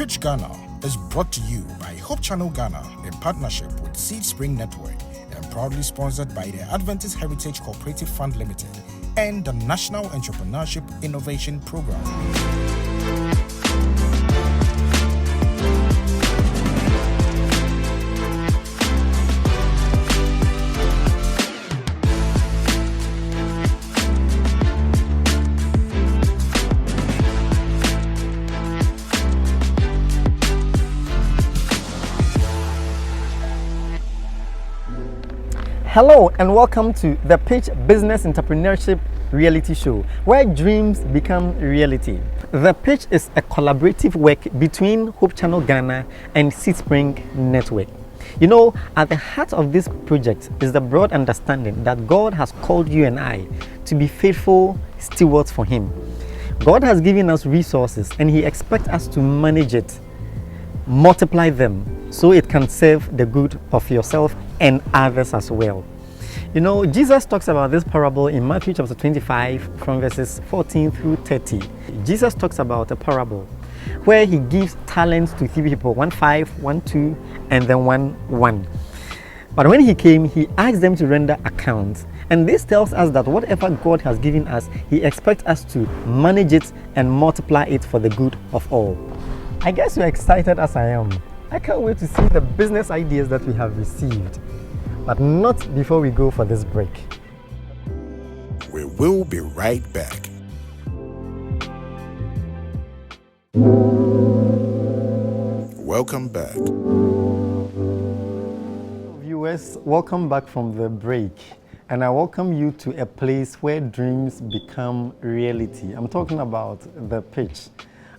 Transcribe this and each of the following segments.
Pitch Ghana is brought to you by Hope Channel Ghana in partnership with Seed Spring Network and proudly sponsored by the Adventist Heritage Cooperative Fund Limited and the National Entrepreneurship Innovation Program. Hello and welcome to the Pitch Business Entrepreneurship Reality Show, where dreams become reality. The Pitch is a collaborative work between Hope Channel Ghana and Seed Spring Network. You know, at the heart of this project is the broad understanding that God has called you and I to be faithful stewards for Him. God has given us resources and He expects us to manage it, multiply them, so it can serve the good of yourself and others as well. You know, Jesus talks about this parable in Matthew chapter 25 from verses 14 through 30. Jesus talks about a parable where He gives talents to 3 people, 1 5, 1 2, and then 1 1. But when He came, He asked them to render accounts. And this tells us that whatever God has given us, He expects us to manage it and multiply it for the good of all. I guess you're excited as I am. I can't wait to see the business ideas that we have received. But not before we go for this break. We will be right back. Welcome back. Viewers, welcome back from the break. And I welcome you to a place where dreams become reality. I'm talking about the Pitch.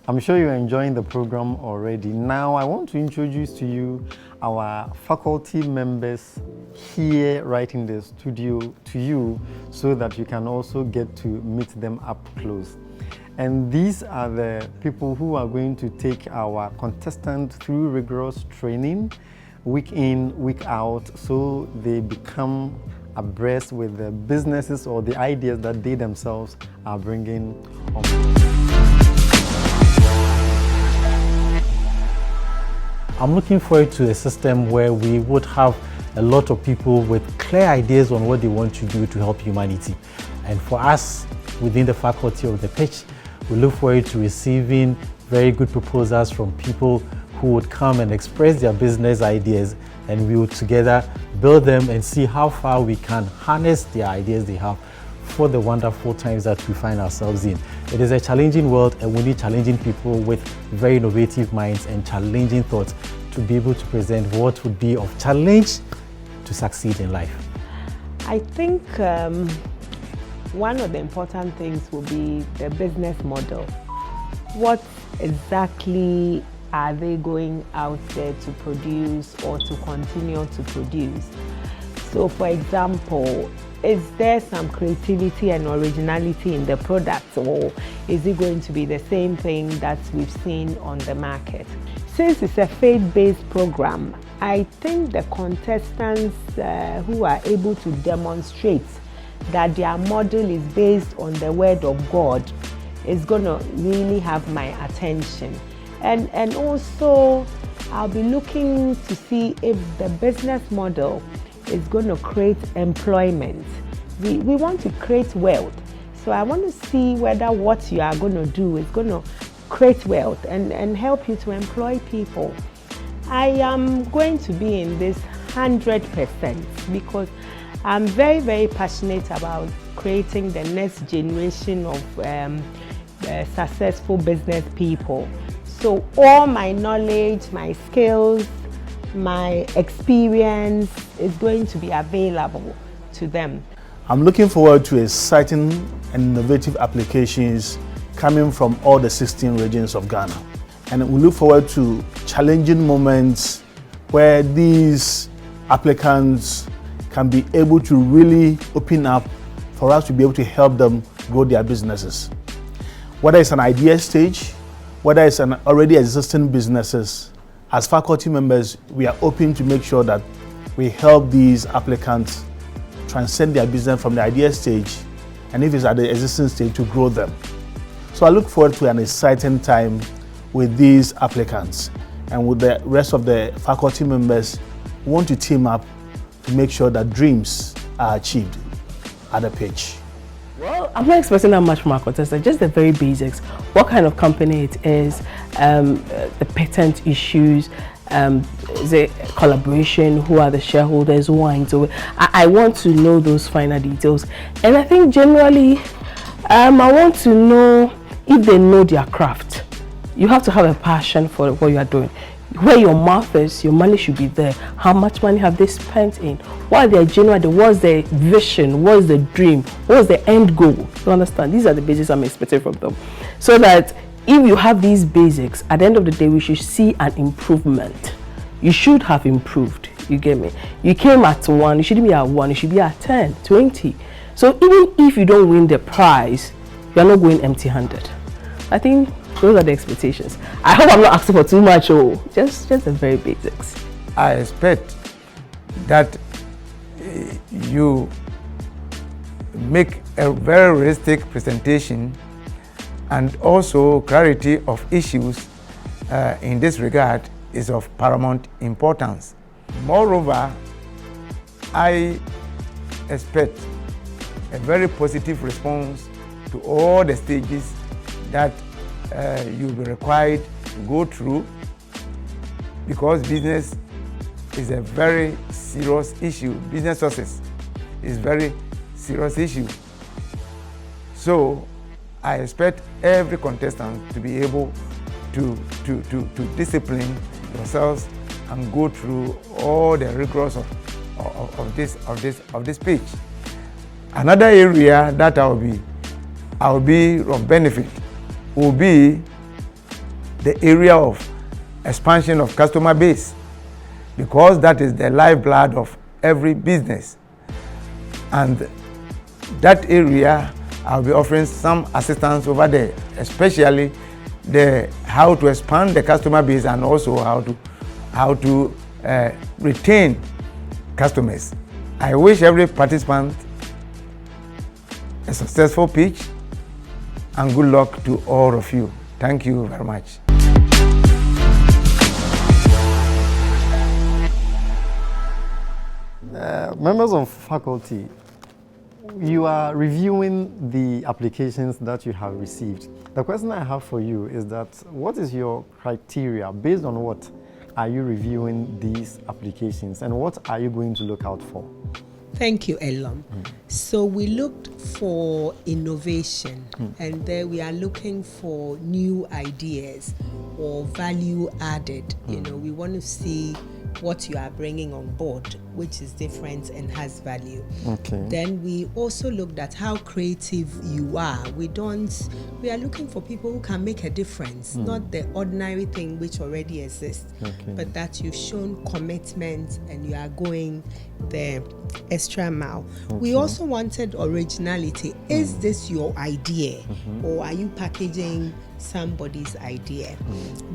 I'm sure you're enjoying the program already. Now, I want to introduce to you our faculty members here right in the studio to you so that you can also get to meet them up close. And these are the people who are going to take our contestants through rigorous training week in, week out, so they become abreast with the businesses or the ideas that they themselves are bringing on. I'm looking forward to a system where we would have a lot of people with clear ideas on what they want to do to help humanity. And for us, within the faculty of the Pitch, we look forward to receiving very good proposals from people who would come and express their business ideas, and we would together build them and see how far we can harness the ideas they have for the wonderful times that we find ourselves in. It is a challenging world, and we need challenging people with very innovative minds and challenging thoughts to be able to present what would be of challenge to succeed in life. I think one of the important things will be the business model. What exactly are they going out there to produce or to continue to produce? So, for example, is there some creativity and originality in the product, or is it going to be the same thing that we've seen on the market? Since it's a faith-based program, I think the contestants who are able to demonstrate that their model is based on the Word of God is going to really have my attention. And also, I'll be looking to see if the business model is going to create employment. We want to create wealth. So I want to see whether what you are going to do is going to create wealth and help you to employ people. I am going to be in this 100% because I'm very, very passionate about creating the next generation of successful business people. So all my knowledge, my skills, my experience is going to be available to them. I'm looking forward to exciting and innovative applications coming from all the 16 regions of Ghana. And we look forward to challenging moments where these applicants can be able to really open up for us to be able to help them grow their businesses. Whether it's an idea stage, whether it's an already existing businesses, as faculty members, we are open to make sure that we help these applicants transcend their business from the idea stage, and if it's at the existing stage, to grow them. So I look forward to an exciting time with these applicants. And with the rest of the faculty members, we want to team up to make sure that dreams are achieved at the pitch. Well, I'm not expecting that much from our contestants, just the very basics. What kind of company it is, the patent issues, is it collaboration, who are the shareholders, who are into it. I want to know those finer details. And I think generally, I want to know if they know their craft. You have to have a passion for what you are doing. Where your mouth is, your money should be there. How much money have they spent in? What are their genuine, what's their vision, what's the dream, what's the end goal? You understand? These are the basics I'm expecting from them. So that if you have these basics, at the end of the day, we should see an improvement. You should have improved, you get me? You came at 1, you shouldn't be at 1, you should be at 10, 20. So even if you don't win the prize, you are not going empty-handed. I think those are the expectations. I hope I'm not asking for too much, just the very basics. I expect that you make a very realistic presentation and also clarity of issues in this regard is of paramount importance. Moreover, I expect a very positive response to all the stages that you'll be required to go through, because business is a very serious issue. Business success is a very serious issue. So I expect every contestant to be able to discipline themselves and go through all the rigors of this pitch. Another area that I'll be of benefit will be the area of expansion of customer base, because that is the lifeblood of every business. And that area, I'll be offering some assistance over there, especially how to expand the customer base and also how to retain customers. I wish every participant a successful pitch, and good luck to all of you. Thank you very much. Members of faculty, you are reviewing the applications that you have received. The question I have for you is that what is your criteria? Based on what are you reviewing these applications, and what are you going to look out for? Thank you, Elom. So we looked for innovation, and there we are looking for new ideas or value added. You know, we want to see what you are bringing on board, which is different and has value. Okay. Then we also looked at how creative you are. We are looking for people who can make a difference, not the ordinary thing which already exists, but that you've shown commitment and you are going the extra mile. We also wanted originality. Is this your idea, or are you packaging somebody's idea?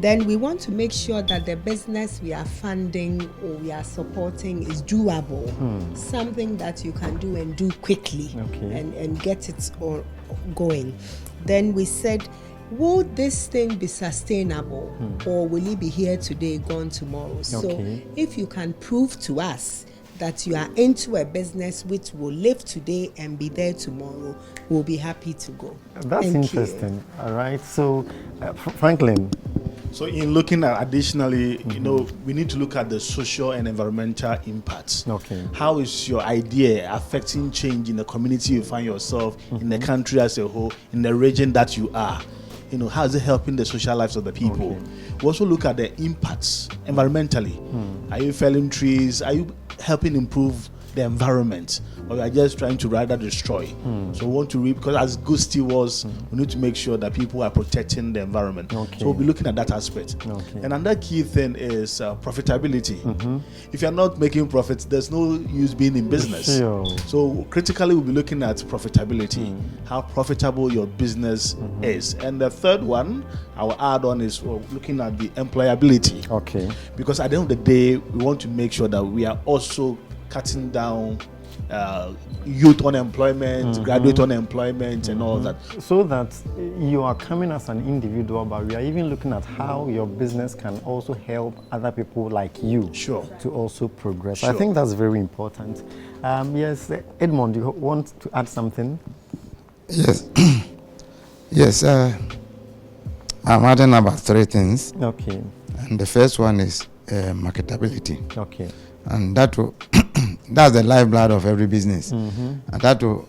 Then we want to make sure that the business we are funding or we are supporting is doable, something that you can do and do quickly, and get it all going. Then we said, will this thing be sustainable, or will it be here today, gone tomorrow? So if you can prove to us that you are into a business which will live today and be there tomorrow, we'll be happy to go. That's interesting. All right. So, Franklin. So in looking at additionally, you know, we need to look at the social and environmental impacts. Okay. How is your idea affecting change in the community you find yourself, in the country as a whole, in the region that you are? You know, how is it helping the social lives of the people? We also look at the impacts environmentally. Are you felling trees? Are you helping improve the environment, or we are just trying to rather destroy? So we want to read, because as good stewards, we need to make sure that people are protecting the environment. So we'll be looking at that aspect. And another key thing is profitability. If you're not making profits, there's no use being in business. So critically, we'll be looking at profitability, how profitable your business is. And the third one, our add-on is looking at the employability. Because at the end of the day, we want to make sure that we are also cutting down youth unemployment, graduate unemployment, and all that. So that you are coming as an individual, but we are even looking at how your business can also help other people like you to also progress. I think that's very important. Yes, Edmond, do you want to add something? Yes. Yes, I'm adding about 3 things. Okay. And the first one is marketability. Okay. And that will that's the lifeblood of every business. And that will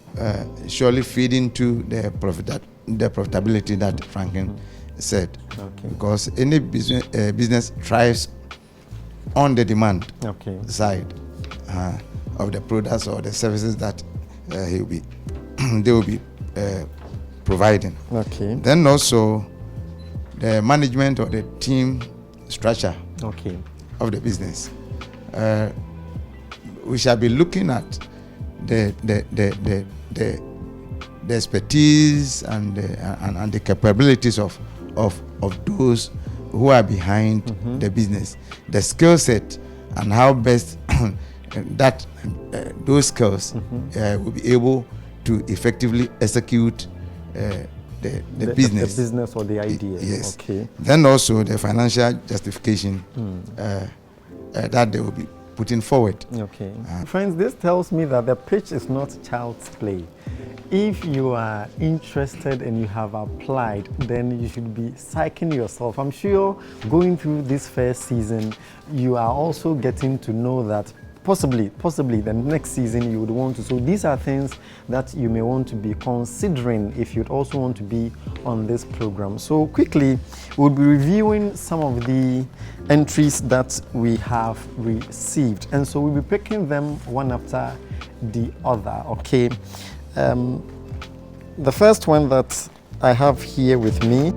surely feed into the profitability that Franklin said. Okay. Because any business thrives on the demand side of the products or the services that they will be providing. Okay. Then also the management or the team structure of the business. We shall be looking at the expertise and the capabilities of those who are behind the business, the skill set, and how best that those skills will be able to effectively execute the business. The business or the idea. Yes. Okay. Then also the financial justification that they will be putting forward. Okay. Friends, this tells me that the pitch is not child's play. If you are interested and you have applied, then you should be psyching yourself. I'm sure going through this first season, you are also getting to know that possibly the next season you would want to. So these are things that you may want to be considering if you'd also want to be on this program. So quickly, we'll be reviewing some of the entries that we have received. And so we'll be picking them one after the other, okay? The first one that I have here with me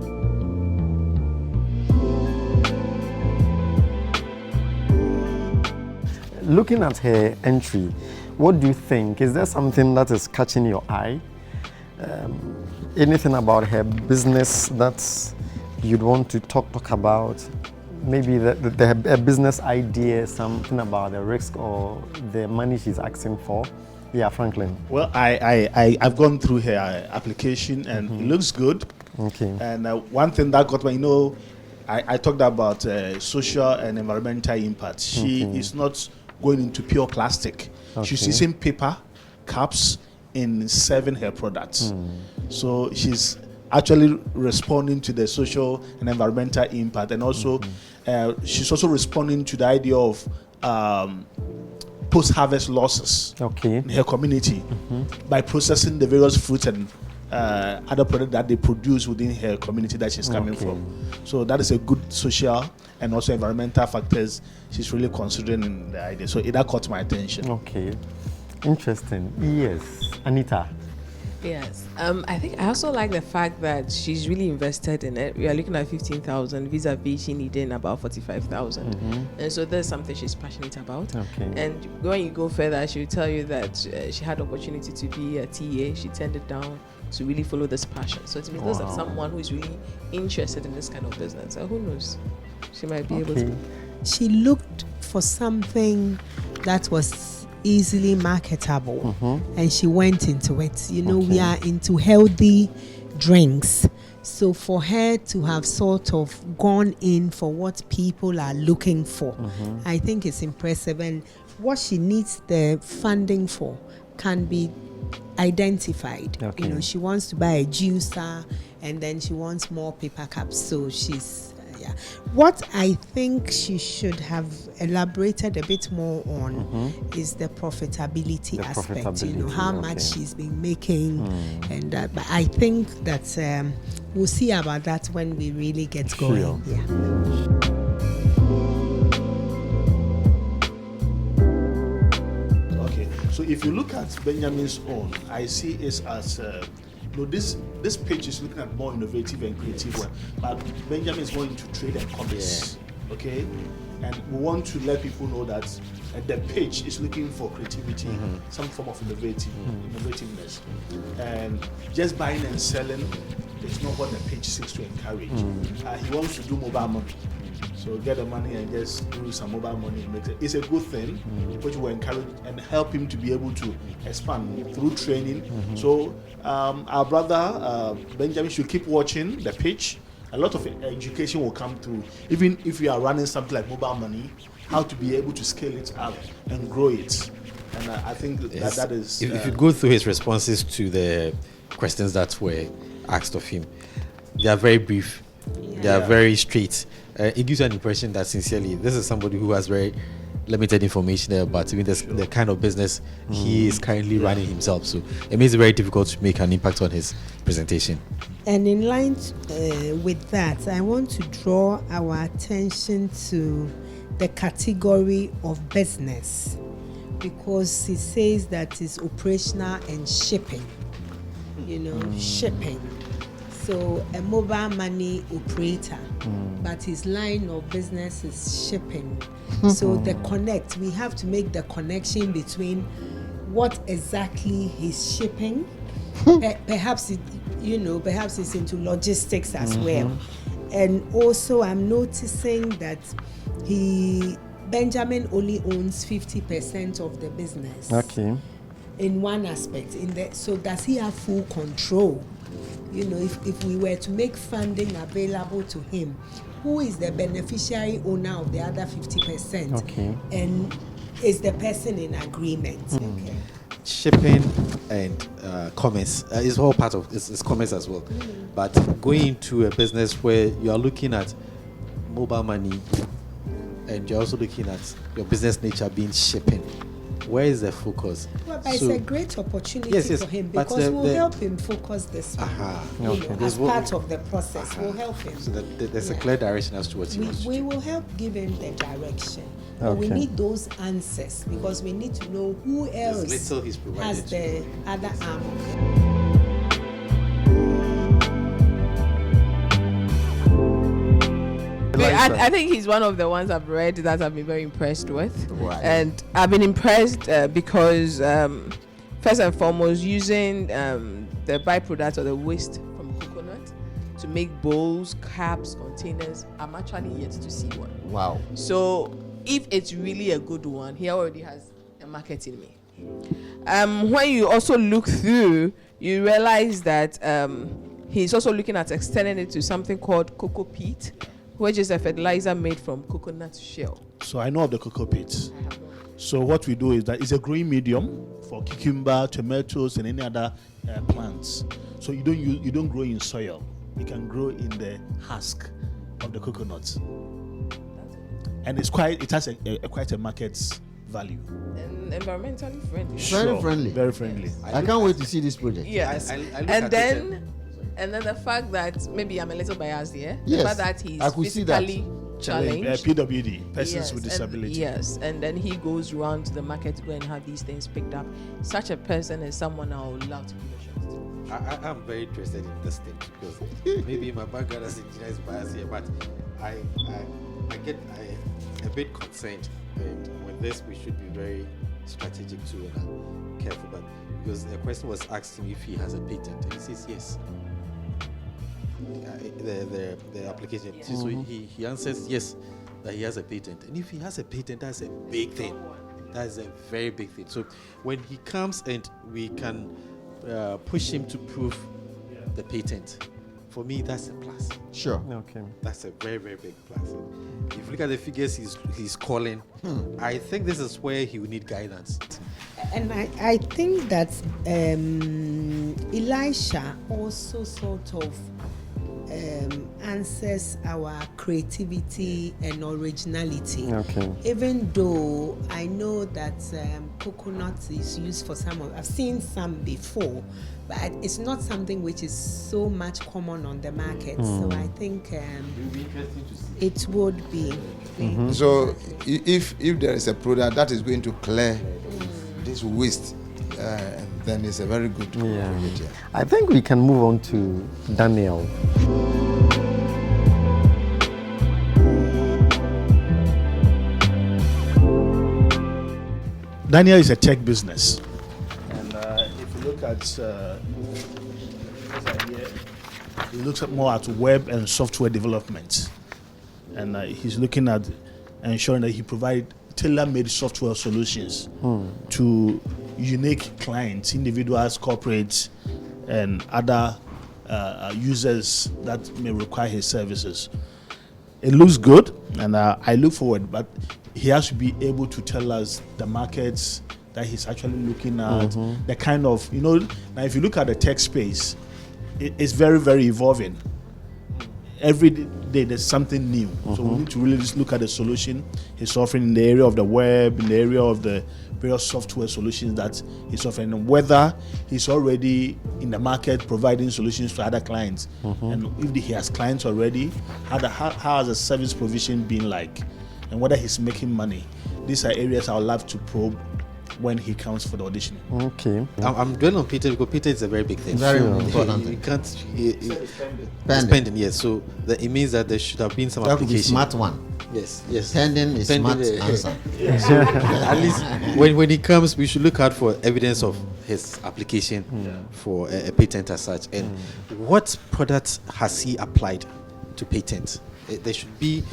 looking at her entry, what do you think? Is there something that is catching your eye? Anything about her business that you'd want to talk about? Maybe a business idea, something about the risk or the money she's asking for? Yeah, Franklin. Well, I've gone through her application and it looks good. Okay. And one thing that got me, I talked about social and environmental impact. She is not going into pure plastic. She's using paper cups in serving her products. So she's actually responding to the social and environmental impact, and also she's also responding to the idea of post-harvest losses in her community by processing the various fruits and other products that they produce within her community that she's coming from. So that is a good social and also environmental factors she's really considering in the idea. So that caught my attention. Okay, interesting. Yes, Anita. Yes, I think I also like the fact that she's really invested in it. We are looking at 15,000 vis-a-vis she needing about 45,000, and so there's something she's passionate about. And when you go further, she will tell you that she had opportunity to be a TA. She turned it down to really follow this passion. So it means that someone who is really interested in this kind of business. So who knows? She might be able to. She looked for something that was easily marketable, and she went into it. We are into healthy drinks, so for her to have sort of gone in for what people are looking for, I think it's impressive. And what she needs the funding for can be identified. She wants to buy a juicer, and then she wants more paper cups, so she's what I think she should have elaborated a bit more on is the profitability aspect. How much she's been making, and but I think that we'll see about that when we really get going. Okay, so if you look at Benjamin's own, I see it as this page is looking at more innovative and creative one, but Benjamin is going to trade and commerce. Okay, and we want to let people know that the page is looking for creativity, some form of innovativeness, and just buying and selling is not what the page seeks to encourage. He wants to do mobile money. So get the money and just do some mobile money. It's a good thing, which will encourage and help him to be able to expand through training. So our brother Benjamin should keep watching the pitch. A lot of education will come through. Even if you are running something like mobile money, how to be able to scale it up and grow it. And I think that is... If you go through his responses to the questions that were asked of him, they are very brief. They are very straight. It gives you an impression that sincerely, this is somebody who has very limited information about even the kind of business he is currently running himself. So it makes it very difficult to make an impact on his presentation. And in line with that, I want to draw our attention to the category of business, because he says that it's operational and shipping, shipping. So a mobile money operator, but his line of business is shipping. So we have to make the connection between what exactly he's shipping. Perhaps it's into logistics as well. And also I'm noticing that Benjamin only owns 50% of the business. Okay. In one aspect, so does he have full control? If we were to make funding available to him, who is the beneficiary owner of the other 50%? Okay. And is the person in agreement? Okay. Shipping and commerce is all part of it's commerce as well. But going into a business where you are looking at mobile money and you're also looking at your business nature being shipping, where is the focus? Well, but it's a great opportunity for him, because we'll help him focus this one. As part of the process, we'll help him. So there's a clear direction as to what he wants to do. We will help give him the direction. But we need those answers, because we need to know who else has the other arm. I think he's one of the ones I've read that I've been very impressed with. Right. And I've been impressed because, first and foremost, using the byproduct or the waste from coconut to make bowls, cups, containers. I'm actually yet to see one. Wow. So if it's really a good one, he already has a market in me. When you also look through, you realize that he's also looking at extending it to something called cocoa peat, which is a fertilizer made from coconut shell. So I know of the cocoa peat. So what we do is that it's a growing medium for cucumber, tomatoes, and any other plants. So you don't grow in soil. You can grow in the husk of the coconut, and it has quite a market value. And environmentally friendly. Very friendly. Very friendly. Yes. I can't wait to see this project. Yes. And then the fact that maybe I'm a little biased here. Yes. The fact that he's physically challenged. PWD, persons with disability. Yes. And then he goes around to the market to go and have these things picked up. Such a person is someone I would love to give a shot to. I'm very interested in this thing, because maybe my background as an engineer is biased here, but I get a bit concerned. And with this, we should be very strategic too and careful. But because the question was asked him if he has a patent, and he says yes. The application. So he answers yes, that he has a patent. And if he has a patent, that's a big thing. That is a very big thing. So when he comes and we can push him to prove the patent, for me, that's a plus. Sure. Okay. That's a very, very big plus. If you look at the figures he's calling, I think this is where he will need guidance. And I think that Elisha also sort of answers our creativity and originality. Okay. Even though I know that coconut is used for I've seen some before, but it's not something which is so much common on the market. So I think it would be. So if there is a product that is going to clear this waste, then it's a very good product. Yeah. I think we can move on to Daniel. Daniel is a tech business, and if you look at this idea, he looks more at web and software development. and he's looking at ensuring that he provides tailor-made software solutions to unique clients, individuals, corporates, and other users that may require his services. It looks good, and I look forward, but he has to be able to tell us the markets that he's actually looking at, the kind of, now if you look at the tech space, it's very, very evolving. Every day there's something new. So we need to really just look at the solution he's offering in the area of the web, in the area of the various software solutions that he's offering, and whether he's already in the market providing solutions to other clients. And if he has clients already, how has the service provision been like? And whether he's making money. These are areas I would love to probe when he comes for the audition. Okay. I'm dwelling on Peter because Peter is a very big thing. Very important. You can't spending. Yes. So it means that there should have been some that application. Smart one. Yes. Pending is smart answer. So at least when he comes, we should look out for evidence of his application for a patent as such. And what products has he applied to patent? There should be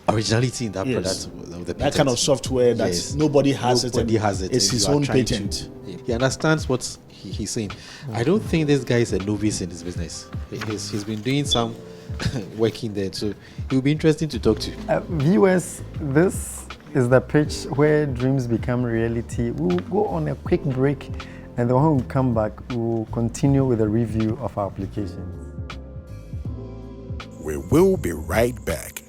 originality in that product. That kind of software that nobody has it. It's his own patent. He understands what he's saying. I don't think this guy is a novice in this business. He's been doing some working there, so it will be interesting to talk to. Viewers, this is the pitch where dreams become reality. We'll go on a quick break, and then when we come back, we'll continue with a review of our applications. We will be right back.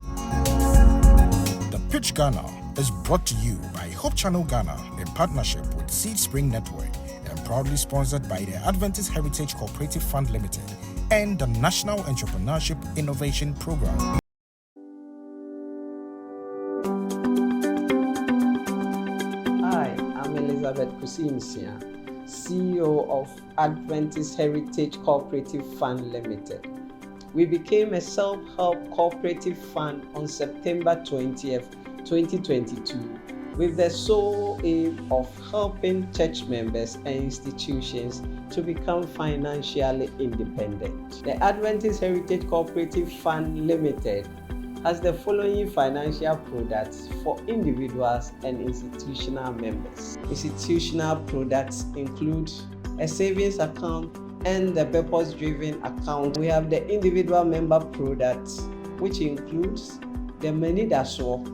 The Pitch Ghana is brought to you by Hope Channel Ghana in partnership with SeedSpring Network and proudly sponsored by the Adventist Heritage Cooperative Fund Limited and the National Entrepreneurship Innovation Program. Hi, I'm Elizabeth Kusimsia, CEO of Adventist Heritage Cooperative Fund Limited. We became a self-help cooperative fund on September 20th, 2022, with the sole aim of helping church members and institutions to become financially independent. The Adventist Heritage Cooperative Fund Limited has the following financial products for individuals and institutional members. Institutional products include a savings account and the purpose-driven account. We have the individual member products, which includes the Menidaso,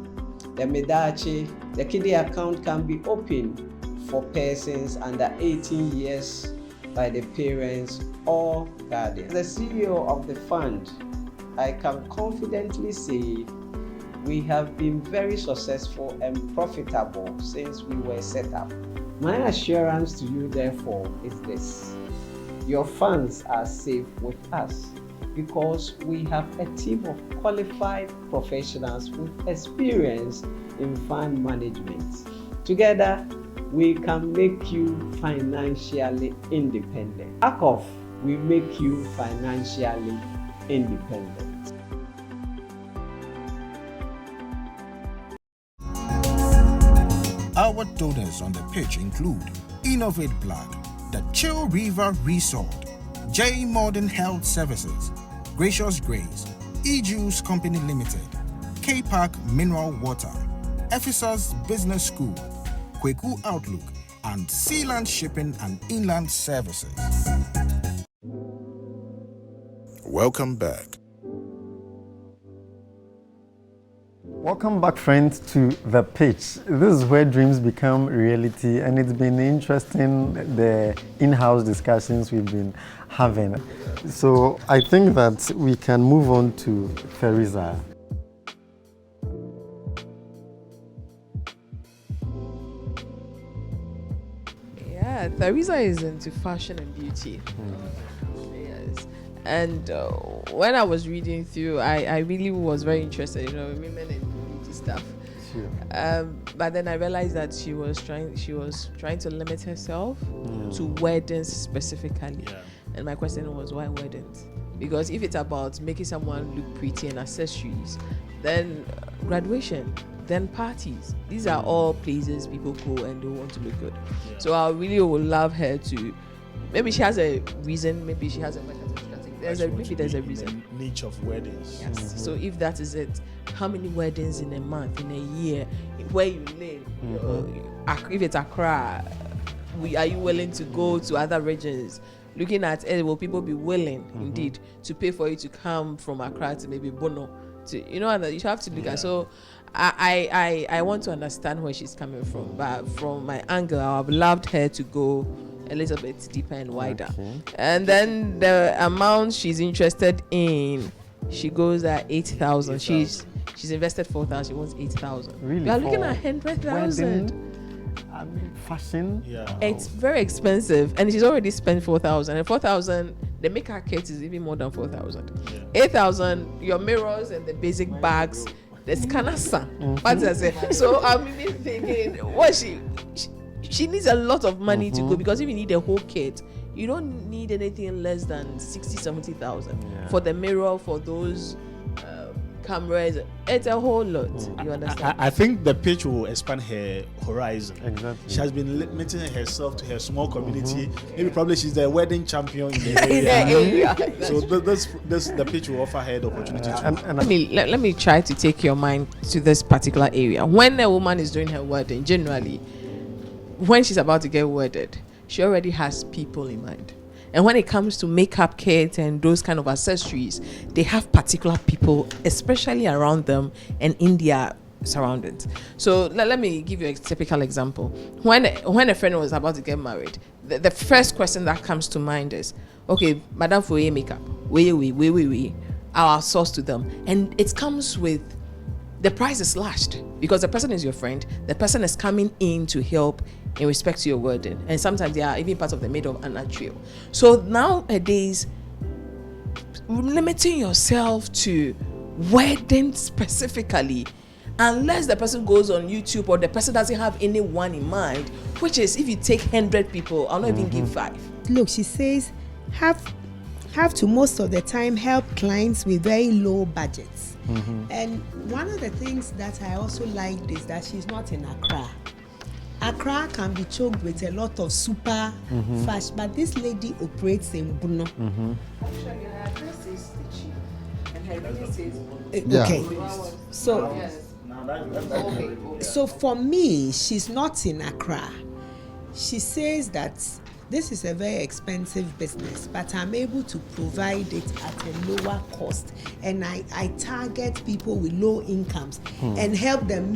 the Medachi. The kiddie account can be opened for persons under 18 years by the parents or guardians. As the CEO of the fund, I can confidently say we have been very successful and profitable since we were set up. My assurance to you, therefore, is this: your funds are safe with us because we have a team of qualified professionals with experience in fund management. Together, we can make you financially independent. Back off, we make you financially independent. Our donors on the pitch include Innovate Blood, the Chill River Resort, J Modern Health Services, Gracious Grace, E-Juice Company Limited, K-Park Mineral Water, Ephesus Business School, Kweku Outlook, and Sealand Shipping and Inland Services. Welcome back. Welcome back, friends, to The Pitch. This is where dreams become reality, and it's been interesting, the in-house discussions we've been having. So I think that we can move on to Theresa. Yeah, Theresa is into fashion and beauty. Yes. And when I was reading through, I really was very interested, in women and beauty stuff. Sure. But then I realized that she was trying to limit herself to weddings specifically. Yeah. And my question was, why weddings? Because if it's about making someone look pretty and accessories, then graduation, then parties. These are all places people go and they want to look good. Yeah. So I really would love her to, maybe she has a reason, maybe she has a marketing strategy. there's a reason. The niche of weddings. Yes. So if that is it, how many weddings in a month, in a year, where you live? If it's Accra, are you willing to go to other regions? Looking at it, will people be willing, indeed, to pay for you to come from Accra to maybe Bono? You have to look at. So I want to understand where she's coming from, but from my angle, I would have loved her to go a little bit deeper and wider. And then the amount she's interested in, she goes at 8,000. She's invested 4,000. She wants 8,000. Really? We are looking at 100,000. Fashion. Yeah. It's very expensive, and she's already spent 4,000. And 4,000, the makeup kit is even more than 4,000. 8,000, your mirrors and the basic bags, the scanner. What I say? So I'm even thinking, what she needs a lot of money to go, because if you need a whole kit, you don't need anything less than 60,000-70,000 for the mirror, for those cameras. It's a whole lot. You understand? I think the pitch will expand her horizon. Exactly. She has been limiting herself to her small community. Maybe probably she's the wedding champion in the area. So the pitch will offer her the opportunity. Let me try to take your mind to this particular area. When a woman is doing her wedding, generally, when she's about to get wedded, she already has people in mind. And when it comes to makeup kits and those kind of accessories, they have particular people, especially around them and in their surroundings. So let me give you a typical example. When a friend was about to get married, the first question that comes to mind is, okay, Madam Foye makeup, we, our source to them. And it comes with, the price is slashed because the person is your friend. The person is coming in to help in respect to your wedding, and sometimes they are even part of the maid of honor trio. So nowadays, limiting yourself to wedding specifically, unless the person goes on YouTube or the person doesn't have anyone in mind, which is, if you take 100 people, I'll not even give 5. Look, she says have to most of the time help clients with very low budgets. And one of the things that I also liked is that she's not in Accra. Accra can be choked with a lot of super fast, but this lady operates in Bono. Actually, her address is the chief, and her address is okay. So for me, she's not in Accra. She says that this is a very expensive business, but I'm able to provide it at a lower cost, and I target people with low incomes and help them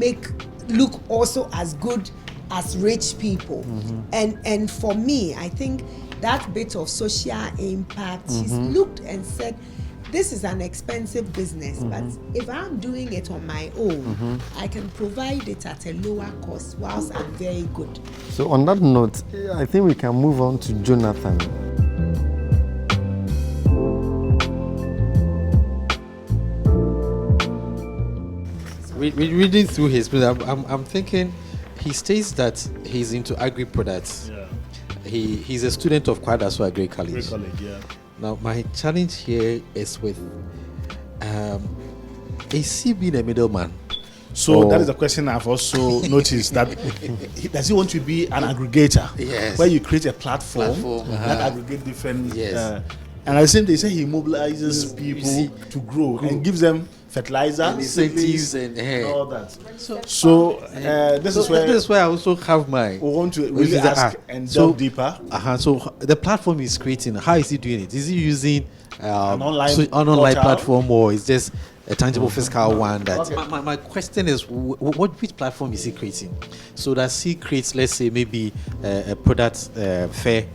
look also as good as rich people. And for me, I think that bit of social impact, she's looked and said, this is an expensive business, but if I'm doing it on my own, I can provide it at a lower cost whilst I'm very good. So on that note, I think we can move on to Jonathan. Reading through his book, I'm thinking, he states that he's into agri products. Yeah. He's a student of Kwadaso Agri College. Now, my challenge here is with is he being a middleman? So that is a question I've also noticed, that does he want to be an aggregator? Yes. Where you create a platform that aggregate different and I think they say he mobilizes people to grow and gives them fertilizer, incentives, and all that. So this is where I also have my. We want to really ask and delve deeper. So the platform he's creating, how is he doing it? Is he using an online platform, or is just a tangible physical one? That my question is, which platform is he creating? So does he create, let's say, maybe a product fair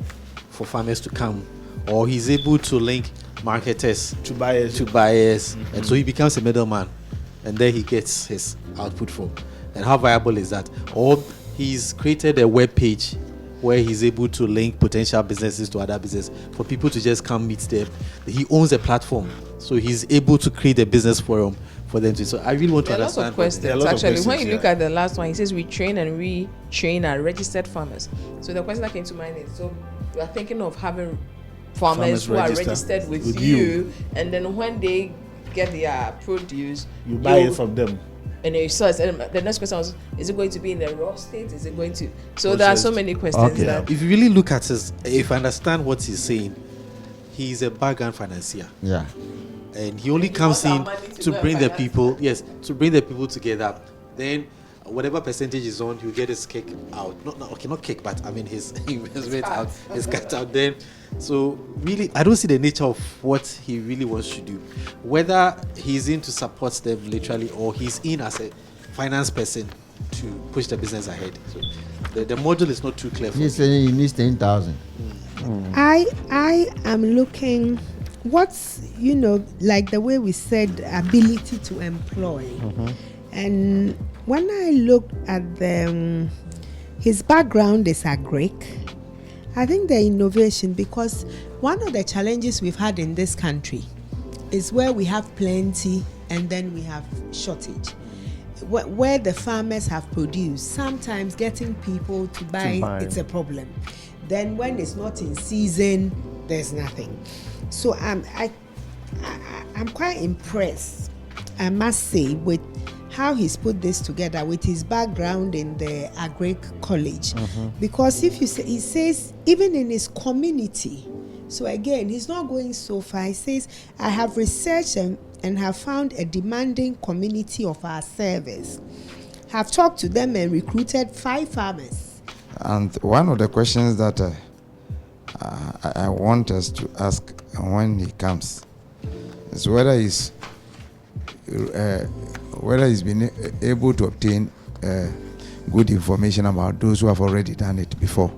for farmers to come, or he's able to link marketers to buyers, and so he becomes a middleman, and there he gets his output from. And how viable is that? Or he's created a web page where he's able to link potential businesses to other businesses for people to just come meet them. He owns a platform, so he's able to create a business forum for them to. So I really want to understand. A lot of questions. Actually, when you look at the last one, he says we train and retrain our registered farmers. So the question that came to mind is, so we are thinking of having farmers who are registered with you, and then when they get their produce, you buy it from them. And the next question was, is it going to be in the raw state? Is it going to? So there are so many questions. Okay. If you really look at this, if I understand what he's saying, he's a background financier. Yeah. And he only comes in to bring the people, to bring the people together. Then whatever percentage is on, he'll get his kick out. Not kick, but I mean his investment out, his cut out. Then, so really, I don't see the nature of what he really wants to do. Whether he's in to support them literally, or he's in as a finance person to push the business ahead. So the model is not too clear for me. He's saying he needs 10,000. I am looking, what's, like the way we said, ability to employ. And when I look at his background is agric. I think the innovation, because one of the challenges we've had in this country is where we have plenty and then we have shortage. Where the farmers have produced, sometimes getting people to buy. It's a problem. Then when it's not in season, there's nothing. So I'm quite impressed, I must say, with how he's put this together with his background in the Agric College. Because if you say, he says, even in his community, so again, he's not going so far. He says, I have researched and have found a demanding community of our service. Have talked to them and recruited 5 farmers. And one of the questions that I want us to ask when he comes is whether he's been able to obtain good information about those who have already done it before.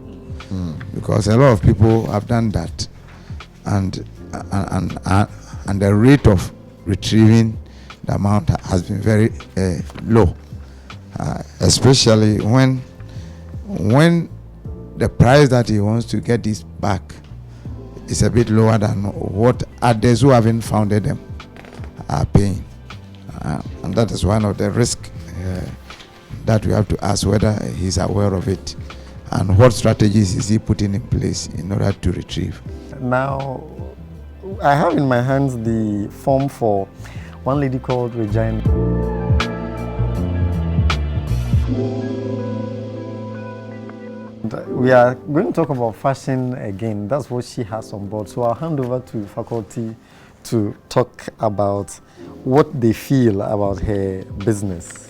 Because a lot of people have done that, and the rate of retrieving the amount has been very low, especially when the price that he wants to get this back is a bit lower than what others who haven't founded them are paying. And that is one of the risks that we have to ask whether he's aware of it and what strategies is he putting in place in order to retrieve. Now, I have in my hands the form for one lady called Regina. We are going to talk about fashion again. That's what she has on board. So I'll hand over to faculty to talk about what they feel about her business.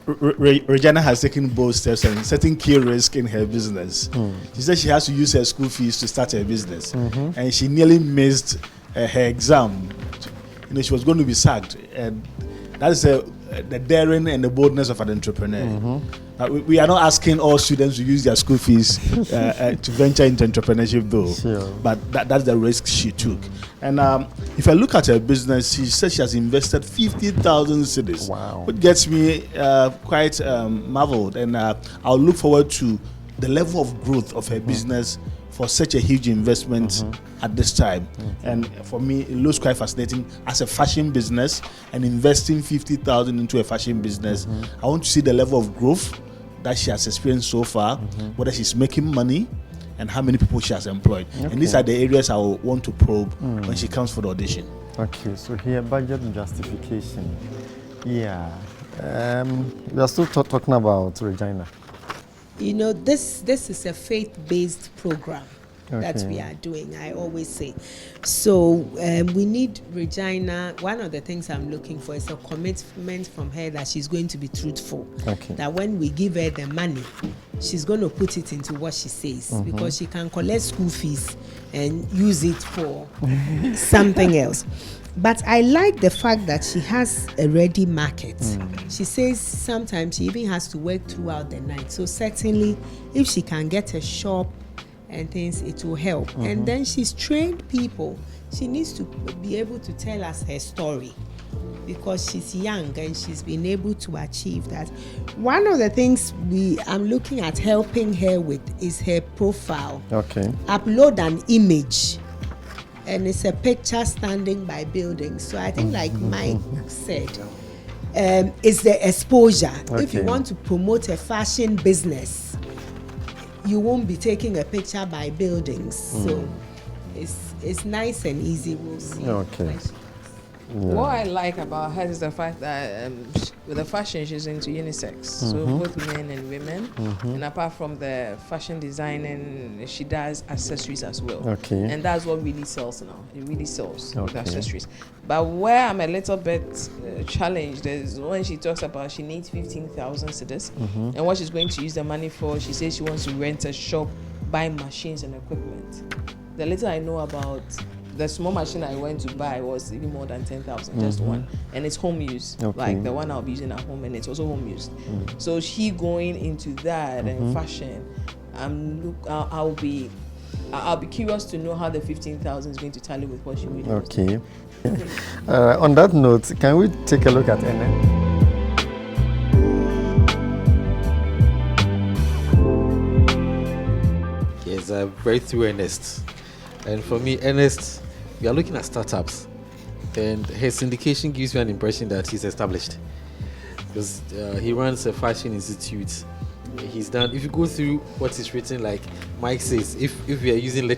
Regina has taken bold steps and certain key risk in her business. She said she has to use her school fees to start her business, and she nearly missed her exam. She was going to be sacked, and that is the daring and the boldness of an entrepreneur. We are not asking all students to use their school fees to venture into entrepreneurship, though. But that's the risk she took. And if I look at her business, she said she has invested 50,000 cedis, which gets me quite marveled. And I'll look forward to the level of growth of her business for such a huge investment at this time. And for me, it looks quite fascinating as a fashion business and investing 50,000 into a fashion business. I want to see the level of growth that she has experienced so far, whether she's making money and how many people she has employed. And these are the areas I will want to probe when she comes for the audition. Okay, so here, budget justification. Yeah. We are still talking about Regina. This is a faith-based program that we are doing, I always say. So we need Regina. One of the things I'm looking for is a commitment from her that she's going to be truthful. That when we give her the money, she's going to put it into what she says, because she can collect school fees and use it for something else. But I like the fact that she has a ready market. She says sometimes she even has to work throughout the night. So certainly, if she can get a shop and things, it will help. And then she's trained people. She needs to be able to tell us her story, because she's young and she's been able to achieve that. One of the things I'm looking at helping her with is her profile. Upload an image. And it's a picture standing by buildings. So I think, like Mike said, it's the exposure. If you want to promote a fashion business, you won't be taking a picture by buildings. So it's nice and easy. We'll see. What I like about her is the fact that with the fashion, she's into unisex, so both men and women. And apart from the fashion designing, she does accessories as well. Okay. And that's what really sells now. It really sells with accessories. But where I'm a little bit challenged is when she talks about she needs 15,000 cedis, and what she's going to use the money for. She says she wants to rent a shop, buy machines and equipment. The little I know about the small machine I went to buy was even more than 10,000, just one, and it's home use. Like the one I'll be using at home, and it's also home used. So she going into that and fashion. I'll be curious to know how the 15,000 is going to tally with what she really wants. Okay. On that note, can we take a look at Ernest? Yes, very through Ernest. And for me, Ernest, we are looking at startups, and his indication gives you an impression that he's established, because he runs a fashion institute. He's done. If you go through what is written, like Mike says, if we are using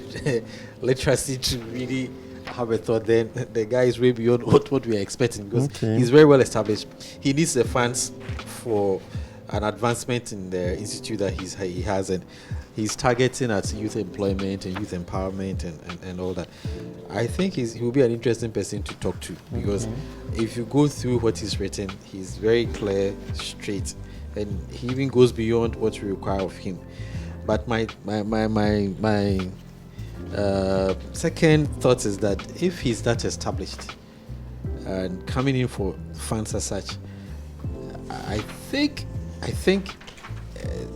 literacy to really have a thought, then the guy is way beyond what we are expecting, because he's very well established. He needs the funds for an advancement in the institute that he has, and he's targeting at youth employment and youth empowerment and all that. I think he will be an interesting person to talk to, because if you go through what he's written, he's very clear, straight, and he even goes beyond what we require of him. But my second thought is that if he's that established and coming in for funds as such, I think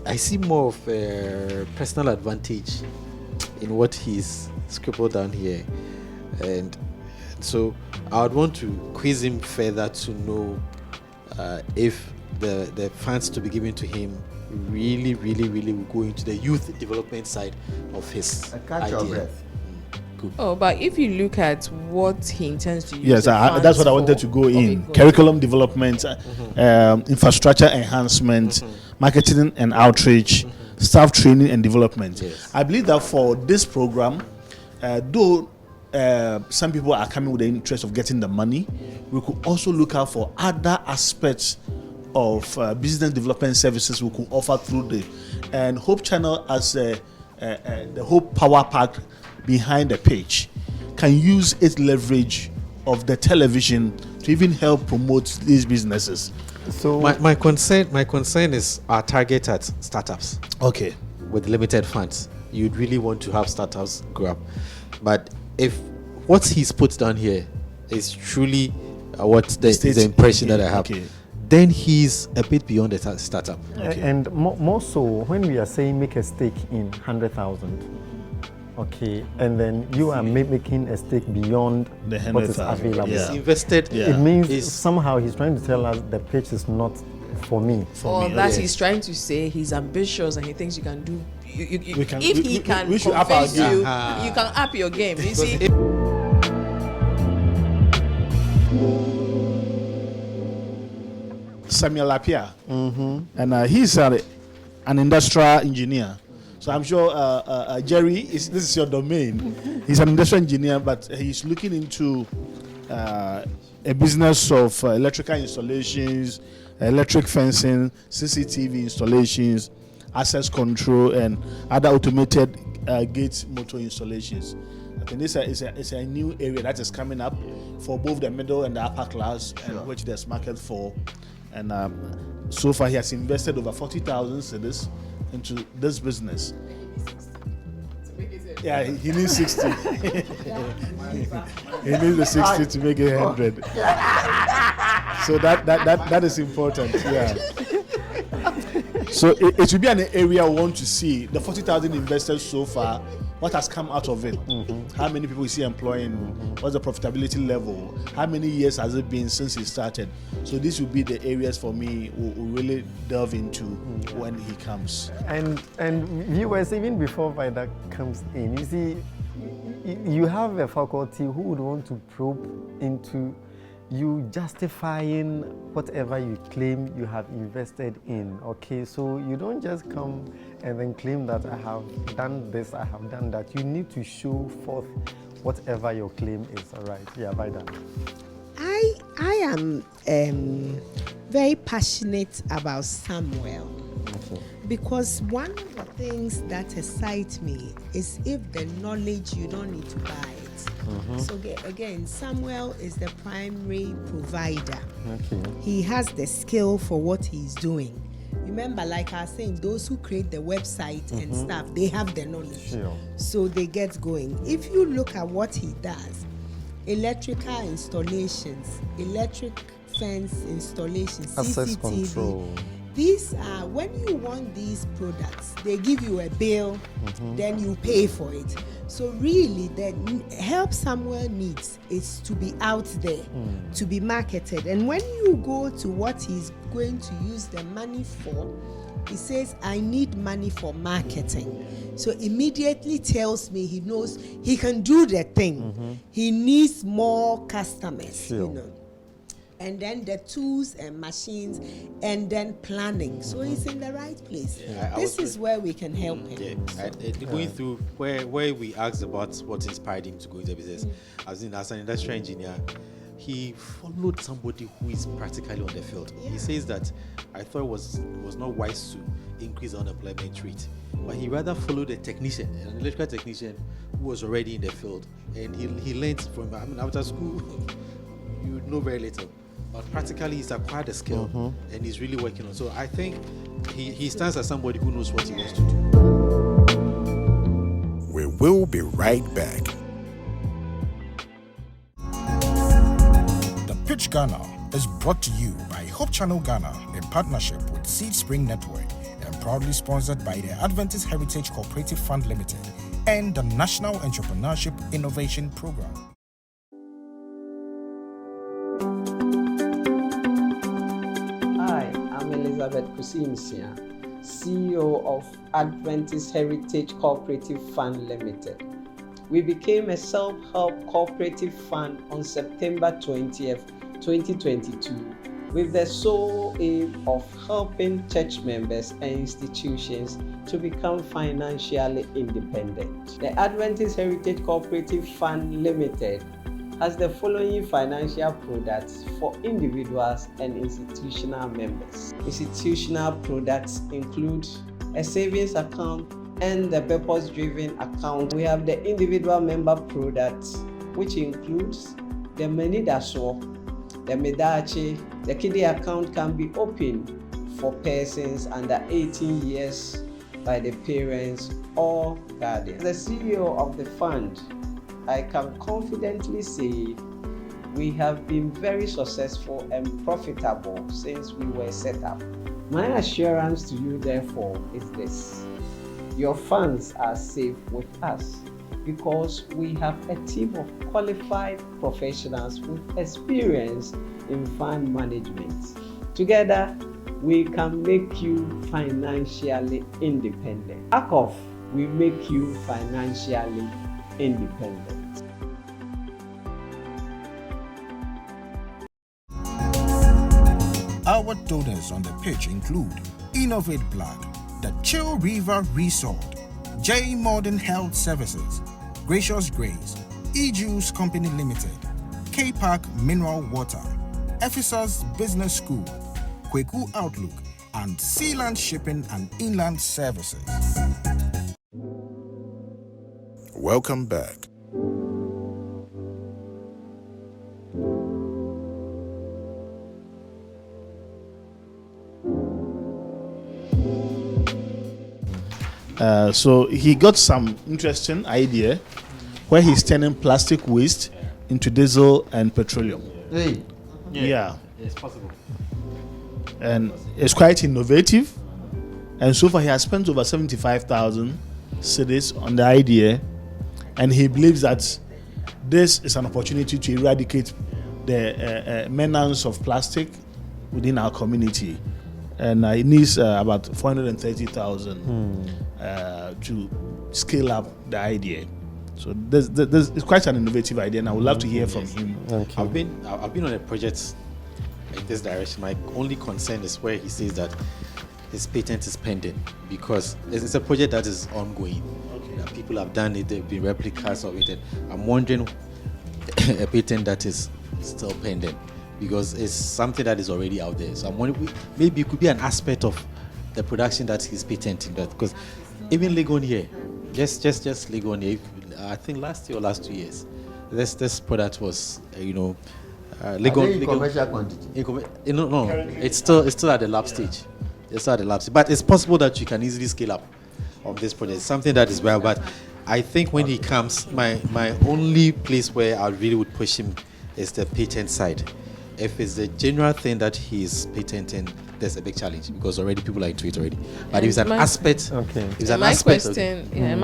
I see more of a personal advantage in what he's scribbled down here, and so I would want to quiz him further to know if the funds to be given to him really will go into the youth development side of his idea. Good. Oh, but if you look at what he intends to use, that's what I wanted to go in. Curriculum development, infrastructure enhancement, marketing and outreach, staff training and development. I believe that for this program, though some people are coming with the interest of getting the money, we could also look out for other aspects of business development services we could offer through and Hope Channel as the Hope Power Pack behind the page can use its leverage of the television to even help promote these businesses. So my concern is our target at startups. Okay. With limited funds, you'd really want to have startups grow up. But if what he's put down here is truly what the impression that I have, then he's a bit beyond the startup. And more so when we are saying make a stake in 100,000. Okay, and then you are making a stake beyond the what is available. He's invested. It means somehow he's trying to tell us the pitch is not for me. He's trying to say he's ambitious and he thinks you can do. If he can convince you, you can up your game. You see. Samuel Apia, and he's an industrial engineer. So I'm sure Jerry, this is your domain. He's an industrial engineer, but he's looking into a business of electrical installations, electric fencing, CCTV installations, access control, and other automated gate motor installations. I think this is a new area that is coming up for both the middle and the upper class, and which there's market for. And so far, he has invested over 40,000 cedis into this business. Yeah, he needs 60. He needs the 60 to make it 100. So that is important. Yeah. So it will be an area we want to see the 40,000 investors so far. What has come out of it? How many people is he employing? What's the profitability level? How many years has it been since he started? So these will be the areas for me we'll really delve into when he comes. And viewers, even before Vida comes in, you see, you have a faculty who would want to probe into you justifying whatever you claim you have invested in. Okay, so you don't just come and then claim that I have done this, I have done that. You need to show forth whatever your claim is. All right, yeah, Vida. I I'm very passionate about Samuel. Because one of the things that excites me is if the knowledge, you don't need to buy it. So again, Samuel is the primary provider. He has the skill for what he's doing. Remember, like I was saying, those who create the website and stuff, they have the knowledge. So they get going. If you look at what he does, electrical installations, electric fence installations, access CCTV, control. These are, when you want these products, they give you a bill, then you pay for it. So really, the help Samuel needs is to be out there, to be marketed. And when you go to what he's going to use the money for, he says, I need money for marketing. So immediately tells me he knows he can do the thing. He needs more customers, you know. And then the tools and machines, and then planning. So he's in the right place. This is where we can help him. Going through where we asked about what inspired him to go into business, as an industrial engineer, he followed somebody who is practically on the field. He says that I thought it was not wise to increase the unemployment rate, but he rather followed a technician, an electrical technician who was already in the field, and he learned from. After school, you know very little. But practically, he's acquired a skill and he's really working on. So I think he stands as somebody who knows what he wants to do. We will be right back. The Pitch Ghana is brought to you by Hope Channel Ghana in partnership with Seed Spring Network and proudly sponsored by the Adventist Heritage Cooperative Fund Limited and the National Entrepreneurship Innovation Program. I'm Elizabeth Kusimsia, CEO of Adventist Heritage Cooperative Fund Limited. We became a self-help cooperative fund on September 20th, 2022, with the sole aim of helping church members and institutions to become financially independent. The Adventist Heritage Cooperative Fund Limited has the following financial products for individuals and institutional members. Institutional products include a savings account and the purpose-driven account. We have the individual member products, which includes the Menidaso, the Medachi. The kiddie account can be opened for persons under 18 years by the parents or guardians. The CEO of the fund, I can confidently say we have been very successful and profitable since we were set up. My assurance to you, therefore, is this: your funds are safe with us because we have a team of qualified professionals with experience in fund management. Together, we can make you financially independent. ACOF, we make you financially independent. Our donors on the pitch include Innovate Blood, the Chill River Resort, J Modern Health Services, Gracious Grace, E-Juice Company Limited, K-Park Mineral Water, Ephesus Business School, Kweku Outlook, and Sealand Shipping and Inland Services. Welcome back. So he got some interesting idea where he's turning plastic waste into diesel and petroleum. Yeah. It's possible. And it's quite innovative. And so far he has spent over 75,000 cedis on the idea. And he believes that this is an opportunity to eradicate the menace of plastic within our community. And it needs about 430,000 to scale up the idea. So this is quite an innovative idea, and I would love to hear from him. I've been on a project in this direction. My only concern is where he says that his patent is pending, because it's a project that is ongoing. That people have done it, there have been replicas of it. I'm wondering a patent that is still pending. because it's something that is already out there. So I'm wondering, maybe it could be an aspect of the production that he's patenting that, because even Legon here, just Legon here, I think last year or last 2 years, this product was, Legon commercial quantity. No, it's still at the lab stage. It's at the lab stage, but it's possible that you can easily scale up on this project. Something that is well, but I think when he comes, my only place where I really would push him is the patent side. If it's the general thing that he's patenting, there's a big challenge because already people are into it already. But if it's an aspect, my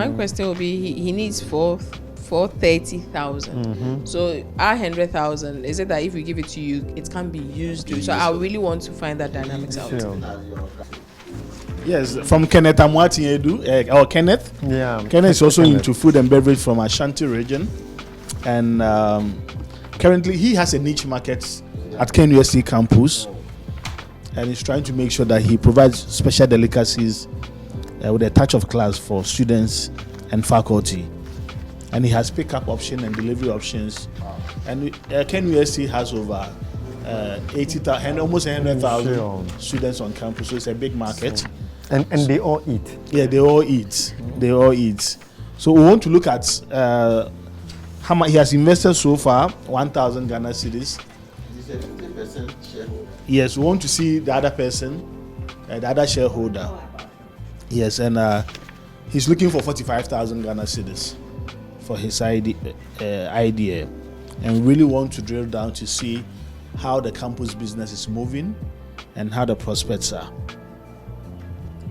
question will be: he needs 430,000. So our 100,000, is it that if we give it to you, it can be used to? So I really want to find that dynamics out. Yes, from Kenneth Amwati Edu, or Kenneth. Yeah. Kenneth is also into food and beverage from Ashanti region, and currently he has a niche market at KNUST campus, and he's trying to make sure that he provides special delicacies with a touch of class for students and faculty. And he has pickup option and delivery options. And KNUST has over 80,000, almost 100,000 students on campus, so it's a big market. And they all eat. Yeah, they all eat. They all eat. So we want to look at how much he has invested so far, 1,000 Ghana cedis. This is a 50% shareholder. Yes, we want to see the other person, the other shareholder. Yes, and he's looking for 45,000 Ghana cedis for his idea, and we really want to drill down to see how the campus business is moving and how the prospects are.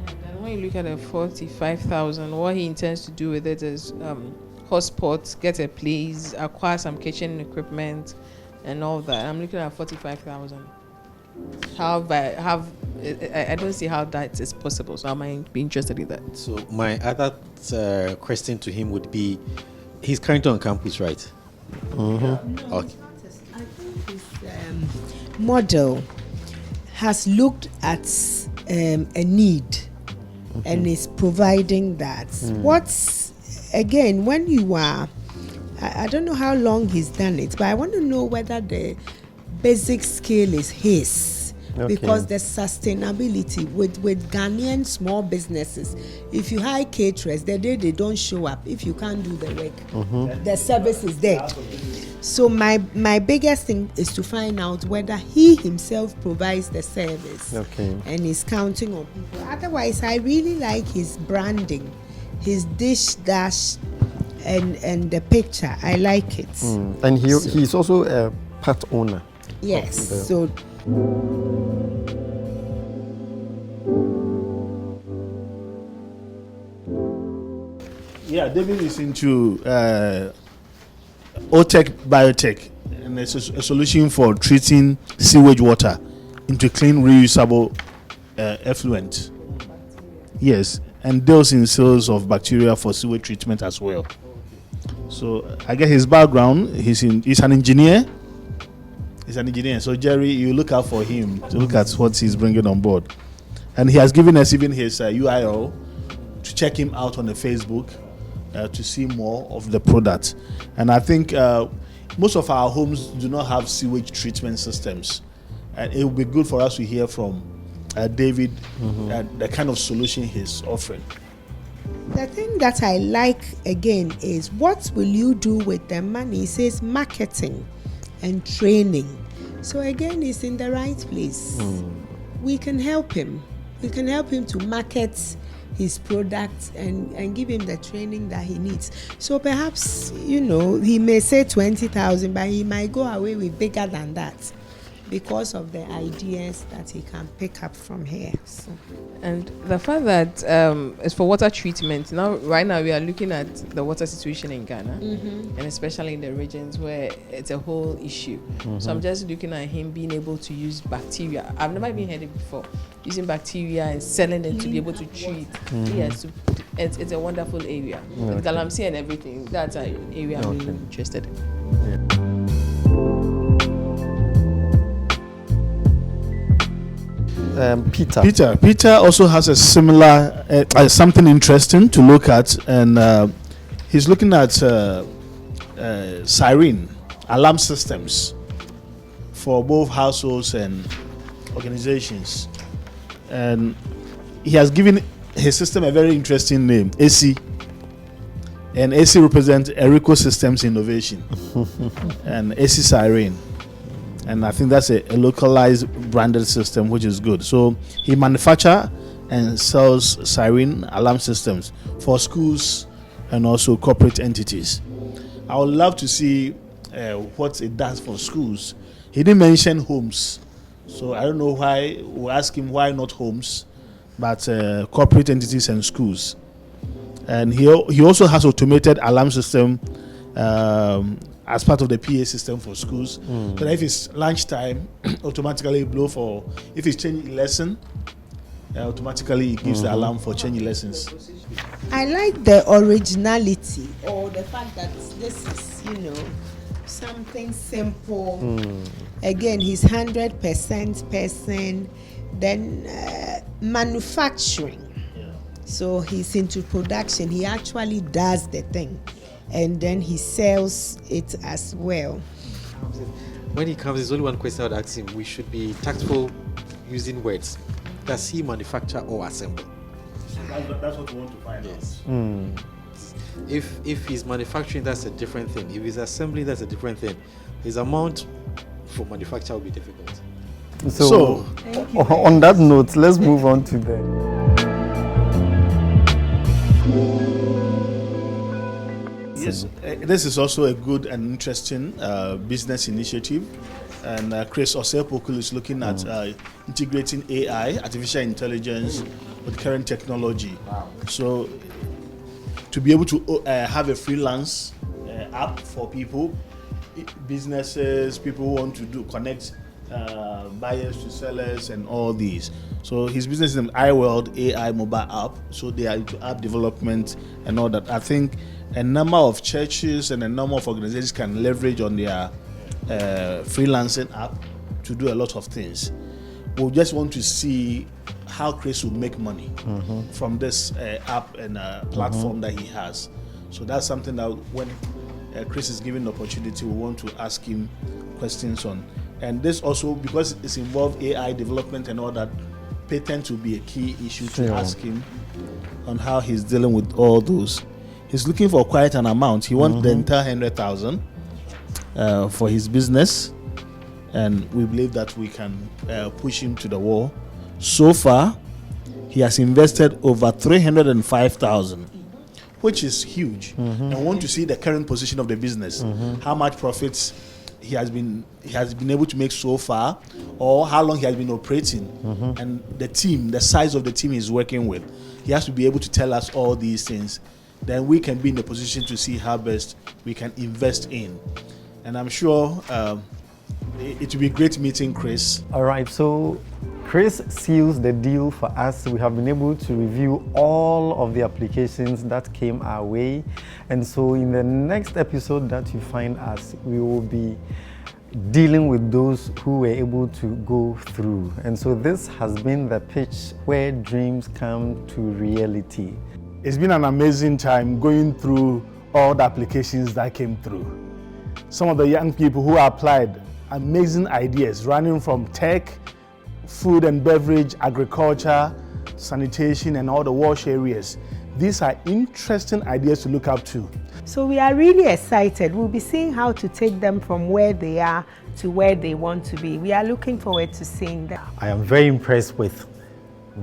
And when you look at the 45,000, what he intends to do with it is hotspots, get a place, acquire some kitchen equipment, and all that. I'm looking at 45,000. I don't see how that is possible, so I might be interested in that. So my other question to him would be, he's currently on campus, right? Mm-hmm. Okay. I think his model has looked at a need and is providing that. What's, again, when you are, I don't know how long he's done it, but I want to know whether the basic scale is his. Because the sustainability with Ghanaian small businesses, if you hire caterers, the day they don't show up, if you can't do the work, the service is dead. So my biggest thing is to find out whether he himself provides the service and is counting on people. Otherwise, I really like his branding, his dish dash, and the picture. I like it. And he's also a part owner. Yes. So. Yeah, David is into OTech Biotech, and it's a solution for treating sewage water into clean, reusable effluent. Yes, and deals in sales of bacteria for sewage treatment as well. So I get his background. He's an engineer. He's an engineer. So Jerry, you look out for him to look at what he's bringing on board, and he has given us even his URL to check him out on the Facebook. To see more of the product. And I think most of our homes do not have sewage treatment systems, and it would be good for us to hear from David the kind of solution he's offering. The thing that I like again is, what will you do with the money? He says marketing and training. So again, he's in the right place. We can help him. We can help him to market his products and give him the training that he needs. So perhaps, he may say 20,000, but he might go away with bigger than that because of the ideas that he can pick up from here. So. And the fact that it's for water treatment. Right now we are looking at the water situation in Ghana, and especially in the regions where it's a whole issue. So I'm just looking at him being able to use bacteria. I've never even heard it before. Using bacteria and selling it to be able to treat. Yes, it's a wonderful area. With Galamsey and everything, that's an area I'm really interested in. Peter also has a similar something interesting to look at, and he's looking at siren alarm systems for both households and organizations. And he has given his system a very interesting name, AC. And AC represents Erico Systems Innovation and AC Siren. And I think that's a localized branded system, which is good. So he manufactures and sells siren alarm systems for schools and also corporate entities. I would love to see what it does for schools. He didn't mention homes. So I don't know why. We'll ask him why not homes, but corporate entities and schools. And he also has automated alarm system as part of the PA system for schools. So that if it's lunchtime, automatically blow for, if it's changing lesson, automatically it gives the alarm for changing lessons. I like the originality, or the fact that this is, something simple. Again, he's 100% person. Then manufacturing. So he's into production. He actually does the thing, and then he sells it as well. When he comes, there's only one question I would ask him. We should be tactful using words. Does he manufacture or assemble? That's what we want to find out. If he's manufacturing, that's a different thing. If he's assembling, that's a different thing. His amount for manufacture will be difficult. So on that note, let's move on to the... Yes, this is also a good and interesting business initiative. And Chris Osei-Poku is looking at integrating AI, artificial intelligence, with current technology. So to be able to have a freelance app for people, businesses, people who want to connect buyers to sellers and all these. So his business is an iWorld AI mobile app. So they are into app development and all that. I think a number of churches and a number of organizations can leverage on their freelancing app to do a lot of things. We just want to see how Chris will make money from this app and platform that he has. So that's something that when Chris is given the opportunity, we want to ask him questions on. And this also, because it's involved AI development and all that, patent will be a key issue to ask him on how he's dealing with all those. He's looking for quite an amount. He wants the entire 100,000 for his business, and we believe that we can push him to the wall. So far, he has invested over 305,000, which is huge. And we want to see the current position of the business, how much profits he has been able to make so far, or how long he has been operating, and the team, the size of the team he's working with. He has to be able to tell us all these things. Then we can be in the position to see how best we can invest in. And I'm sure it will be great meeting Chris. All right, so Chris seals the deal for us. We have been able to review all of the applications that came our way. And so in the next episode that you find us, we will be dealing with those who were able to go through. And so this has been the pitch where dreams come to reality. It's been an amazing time going through all the applications that came through. Some of the young people who applied, amazing ideas running from tech, food and beverage, agriculture, sanitation, and all the wash areas. These are interesting ideas to look up to. So we are really excited. We'll be seeing how to take them from where they are to where they want to be. We are looking forward to seeing them. I am very impressed with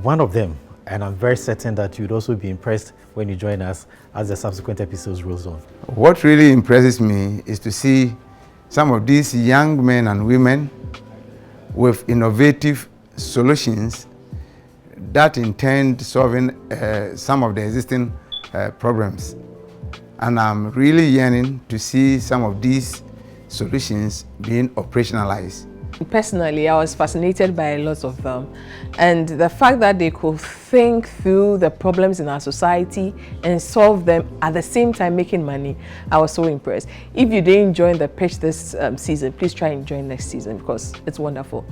one of them, and I'm very certain that you'd also be impressed when you join us as the subsequent episodes rolls on. What really impresses me is to see some of these young men and women with innovative solutions that intend solving some of the existing problems. And I'm really yearning to see some of these solutions being operationalized. Personally, I was fascinated by a lot of them, and the fact that they could think through the problems in our society and solve them at the same time making money, I was so impressed. If you didn't join the pitch this season, please try and join next season because it's wonderful.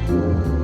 you.